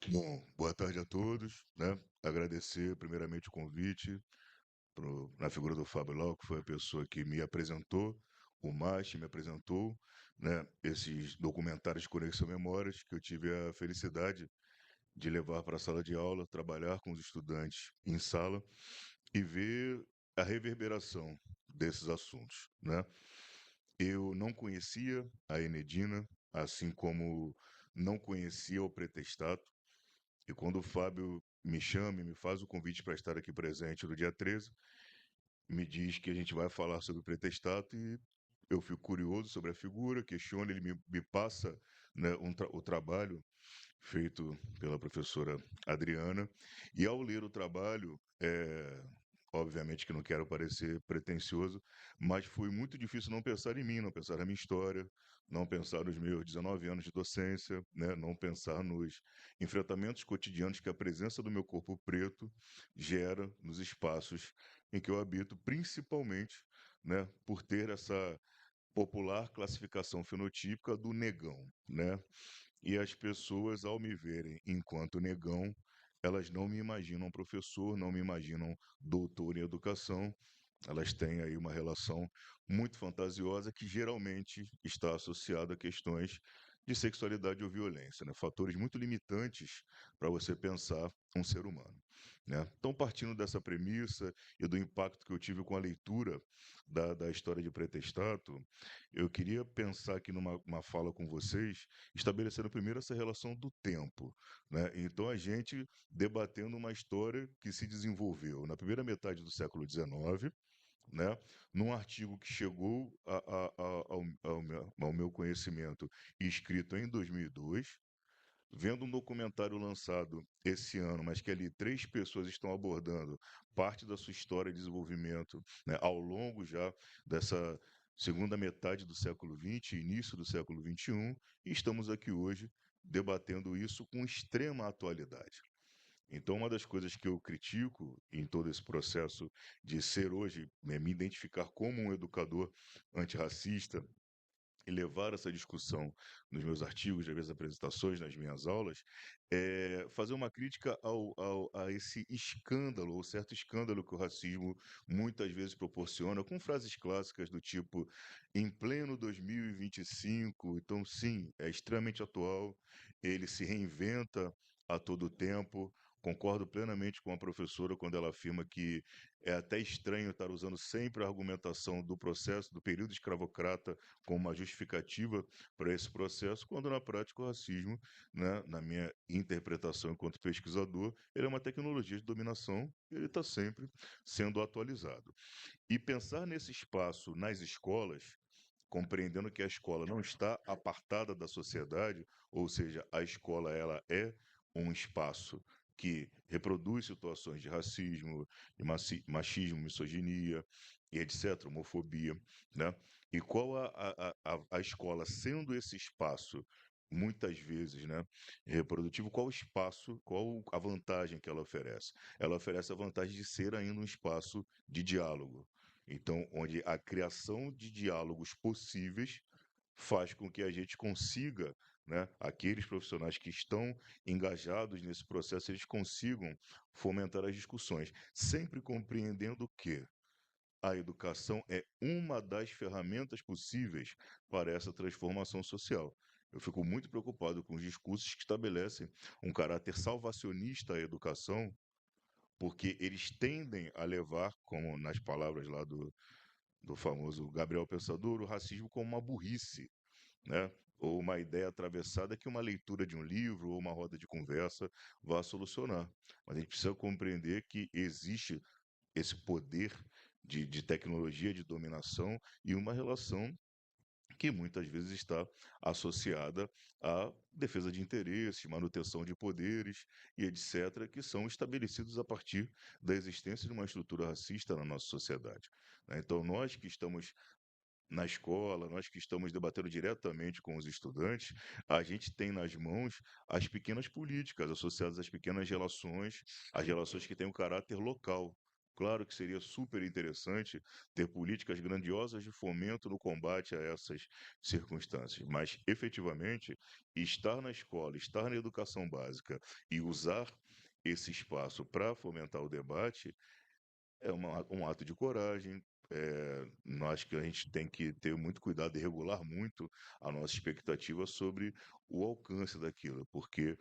Bom, boa tarde a todos, né? Agradecer primeiramente o convite na figura do Fábio Lau, que foi a pessoa que me apresentou, o MASH me apresentou, né? Esses documentários de Conexão Memórias que eu tive a felicidade de levar para a sala de aula, trabalhar com os estudantes em sala e ver a reverberação desses assuntos, né? Eu não conhecia a Enedina, assim como não conhecia o Pretestato. E quando o Fábio me chama e me faz o convite para estar aqui presente no dia 13, me diz que a gente vai falar sobre o pretextato e eu fico curioso sobre a figura, questiono, ele me passa, né, o trabalho feito pela professora Adriana, e ao ler o trabalho, obviamente que não quero parecer pretensioso, mas foi muito difícil não pensar em mim, não pensar na minha história, não pensar nos meus 19 anos de docência, né, não pensar nos enfrentamentos cotidianos que a presença do meu corpo preto gera nos espaços em que eu habito, principalmente, né, por ter essa popular classificação fenotípica do negão, né? E as pessoas, ao me verem enquanto negão, elas não me imaginam professor, não me imaginam doutor em educação. Elas têm aí uma relação muito fantasiosa que geralmente está associada a questões de sexualidade ou violência, né? Fatores muito limitantes para você pensar um ser humano, né? Então, partindo dessa premissa e do impacto que eu tive com a leitura da história de Pretestato, eu queria pensar aqui numa uma fala com vocês, estabelecendo primeiro essa relação do tempo, né? Então, a gente debatendo uma história que se desenvolveu na primeira metade do século XIX, né, num artigo que chegou ao meu conhecimento e escrito em 2002, vendo um documentário lançado esse ano, mas que ali três pessoas estão abordando parte da sua história de desenvolvimento, né, ao longo já dessa segunda metade do século XX, início do século XXI, e estamos aqui hoje debatendo isso com extrema atualidade. Então, uma das coisas que eu critico em todo esse processo de ser hoje, né, me identificar como um educador antirracista e levar essa discussão nos meus artigos, nas minhas apresentações, nas minhas aulas, é fazer uma crítica a esse escândalo, ou certo escândalo que o racismo muitas vezes proporciona, com frases clássicas do tipo, em pleno 2025, então sim, é extremamente atual, ele se reinventa a todo tempo. Concordo plenamente com a professora quando ela afirma que é até estranho estar usando sempre a argumentação do processo, do período escravocrata, como uma justificativa para esse processo, quando na prática o racismo, né, na minha interpretação enquanto pesquisador, ele é uma tecnologia de dominação e ele está sempre sendo atualizado. E pensar nesse espaço nas escolas, compreendendo que a escola não está apartada da sociedade, ou seja, a escola ela é um espaço que reproduz situações de racismo, de machismo, misoginia e etc., homofobia, né? E qual a escola sendo esse espaço muitas vezes, né, reprodutivo, qual o espaço, qual a vantagem que ela oferece? Ela oferece a vantagem de ser ainda um espaço de diálogo, então, onde a criação de diálogos possíveis faz com que a gente consiga, né, aqueles profissionais que estão engajados nesse processo, eles consigam fomentar as discussões, sempre compreendendo que a educação é uma das ferramentas possíveis para essa transformação social. Eu fico muito preocupado com os discursos que estabelecem um caráter salvacionista à educação, porque eles tendem a levar, como nas palavras lá do famoso Gabriel Pensador, o racismo como uma burrice, né? Ou uma ideia atravessada que uma leitura de um livro ou uma roda de conversa vá solucionar. Mas a gente precisa compreender que existe esse poder de tecnologia, de dominação e uma relação que muitas vezes está associada à defesa de interesses, manutenção de poderes e etc., que são estabelecidos a partir da existência de uma estrutura racista na nossa sociedade, né? Então, nós que estamos na escola, nós que estamos debatendo diretamente com os estudantes, a gente tem nas mãos as pequenas políticas associadas às pequenas relações, as relações que têm um caráter local. Claro que seria super interessante ter políticas grandiosas de fomento no combate a essas circunstâncias, mas efetivamente estar na escola, estar na educação básica e usar esse espaço para fomentar o debate é um ato de coragem. Nós que a gente tem que ter muito cuidado e regular muito a nossa expectativa sobre o alcance daquilo, porque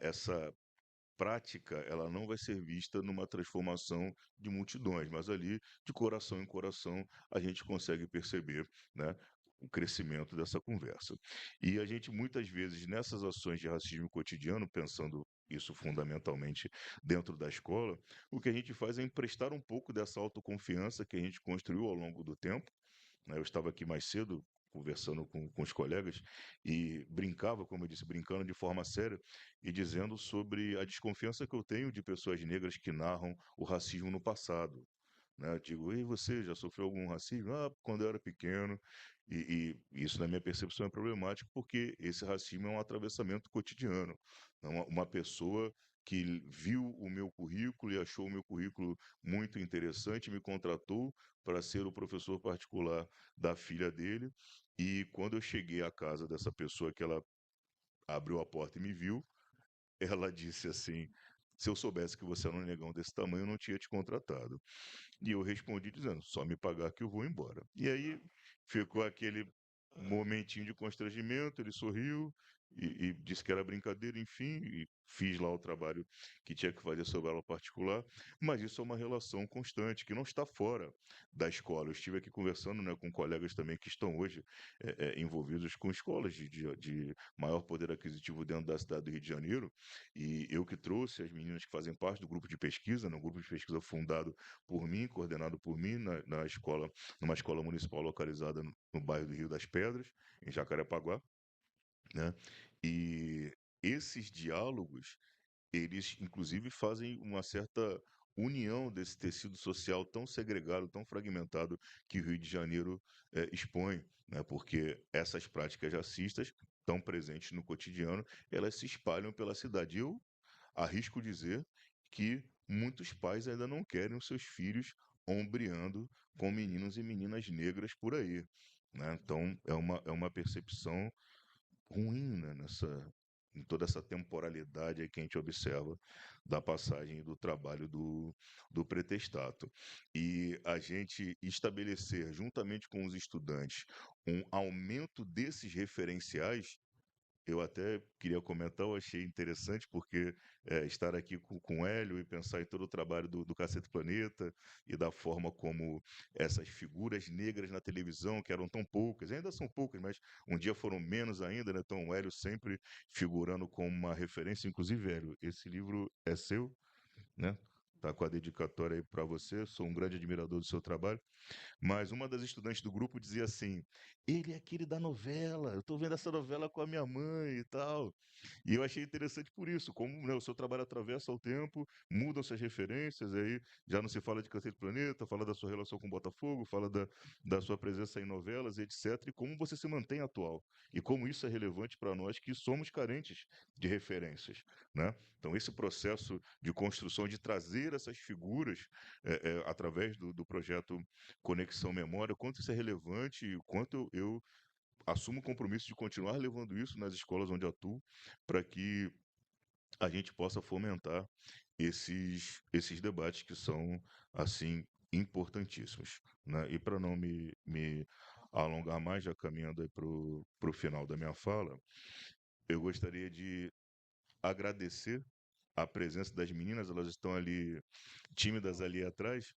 essa prática, ela não vai ser vista numa transformação de multidões, mas ali, de coração em coração, a gente consegue perceber, né, o crescimento dessa conversa. E a gente, muitas vezes, nessas ações de racismo cotidiano, pensando isso fundamentalmente dentro da escola, o que a gente faz é emprestar um pouco dessa autoconfiança que a gente construiu ao longo do tempo, né. Eu estava aqui mais cedo conversando com os colegas e brincava, como eu disse, brincando de forma séria e dizendo sobre a desconfiança que eu tenho de pessoas negras que narram o racismo no passado, né? Eu digo: "E você já sofreu algum racismo?" "Ah, quando eu era pequeno." E isso, na minha percepção, é problemático, porque esse racismo é um atravessamento cotidiano. É uma pessoa que viu o meu currículo e achou o meu currículo muito interessante, me contratou para ser o professor particular da filha dele, e quando eu cheguei à casa dessa pessoa, que ela abriu a porta e me viu, ela disse assim: "Se eu soubesse que você era um negão desse tamanho, eu não tinha te contratado." E eu respondi dizendo: "Só me pagar que eu vou embora." E aí ficou aquele momentinho de constrangimento, ele sorriu e disse que era brincadeira, enfim, e fiz lá o trabalho que tinha que fazer sobre aula particular, mas isso é uma relação constante, que não está fora da escola. Eu estive aqui conversando, né, com colegas também que estão hoje envolvidos com escolas de maior poder aquisitivo dentro da cidade do Rio de Janeiro, e eu que trouxe as meninas que fazem parte do grupo de pesquisa, né, um grupo de pesquisa fundado por mim, coordenado por mim, na escola, numa escola municipal localizada no bairro do Rio das Pedras, em Jacarepaguá, né? E esses diálogos, eles inclusive fazem uma certa união desse tecido social tão segregado, tão fragmentado, que o Rio de Janeiro expõe, né? Porque essas práticas racistas, tão presentes no cotidiano, elas se espalham pela cidade. Eu arrisco dizer que muitos pais ainda não querem os seus filhos ombreando com meninos e meninas negras por aí, né? Então é uma percepção ruim, né, em toda essa temporalidade aí que a gente observa da passagem do trabalho do pretextato. E a gente estabelecer, juntamente com os estudantes, um aumento desses referenciais, eu até queria comentar, eu achei interessante, porque estar aqui com o Hélio e pensar em todo o trabalho do Cacete Planeta e da forma como essas figuras negras na televisão, que eram tão poucas, ainda são poucas, mas um dia foram menos ainda, né? Então o Hélio sempre figurando como uma referência. Inclusive, Hélio, esse livro é seu, né? Tá com a dedicatória aí para você, sou um grande admirador do seu trabalho. Mas uma das estudantes do grupo dizia assim: "Ele é aquele da novela, eu estou vendo essa novela com a minha mãe e tal." E eu achei interessante por isso, como, né, o seu trabalho atravessa o tempo, mudam-se as referências, aí já não se fala de Cacete Planeta, fala da sua relação com o Botafogo, fala da sua presença em novelas, etc., e como você se mantém atual. E como isso é relevante para nós que somos carentes de referências, né? Então, esse processo de construção, de trazer essas figuras através do projeto Conexão Memória, o quanto isso é relevante e o quanto eu assumo o compromisso de continuar levando isso nas escolas onde atuo, para que a gente possa fomentar esses debates que são, assim, importantíssimos, né? E para não me alongar mais, já caminhando aí para o final da minha fala, eu gostaria de agradecer a presença das meninas. Elas estão ali tímidas ali atrás,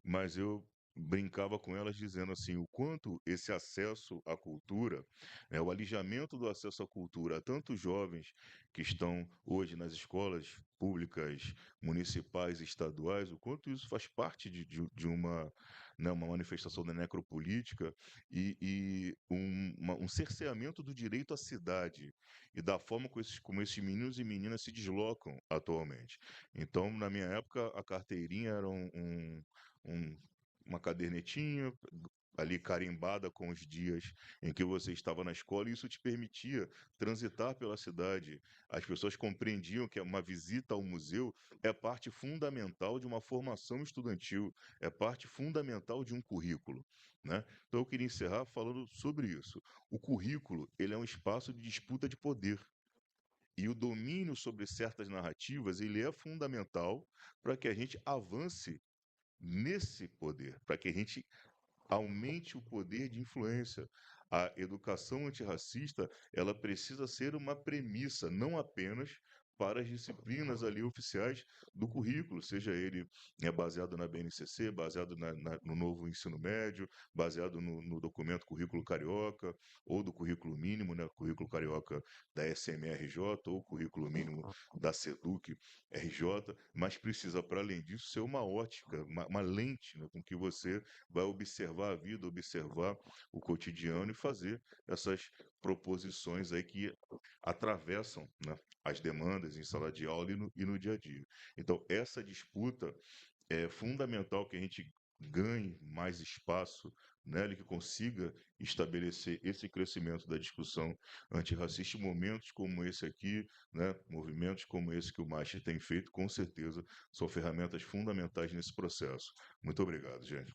mas eu brincava com elas dizendo assim, o quanto esse acesso à cultura, o alijamento do acesso à cultura a tantos jovens que estão hoje nas escolas públicas, municipais e estaduais, o quanto isso faz parte de uma, né, uma manifestação da necropolítica e um cerceamento do direito à cidade e da forma como esses meninos e meninas se deslocam atualmente. Então, na minha época, a carteirinha era um- uma cadernetinha, ali carimbada com os dias em que você estava na escola, e isso te permitia transitar pela cidade. As pessoas compreendiam que uma visita ao museu é parte fundamental de uma formação estudantil, é parte fundamental de um currículo, né? Então eu queria encerrar falando sobre isso. O currículo, ele é um espaço de disputa de poder. E o domínio sobre certas narrativas, ele é fundamental para que a gente avance nesse poder, para que a gente aumente o poder de influência. A educação antirracista, ela precisa ser uma premissa, não apenas para as disciplinas ali oficiais do currículo, seja ele baseado na BNCC, baseado no novo ensino médio, baseado no documento Currículo Carioca, ou do currículo mínimo, né, currículo carioca da SMRJ, ou currículo mínimo da SEDUC RJ, mas precisa, para além disso, ser uma ótica, uma lente, né, com que você vai observar a vida, observar o cotidiano e fazer essas proposições aí que atravessam, né, as demandas em sala de aula e no dia a dia. Então, essa disputa é fundamental que a gente ganhe mais espaço nela e que consiga estabelecer esse crescimento da discussão antirracista. Momentos como esse aqui, né, movimentos como esse que o Master tem feito, com certeza são ferramentas fundamentais nesse processo. Muito obrigado, gente.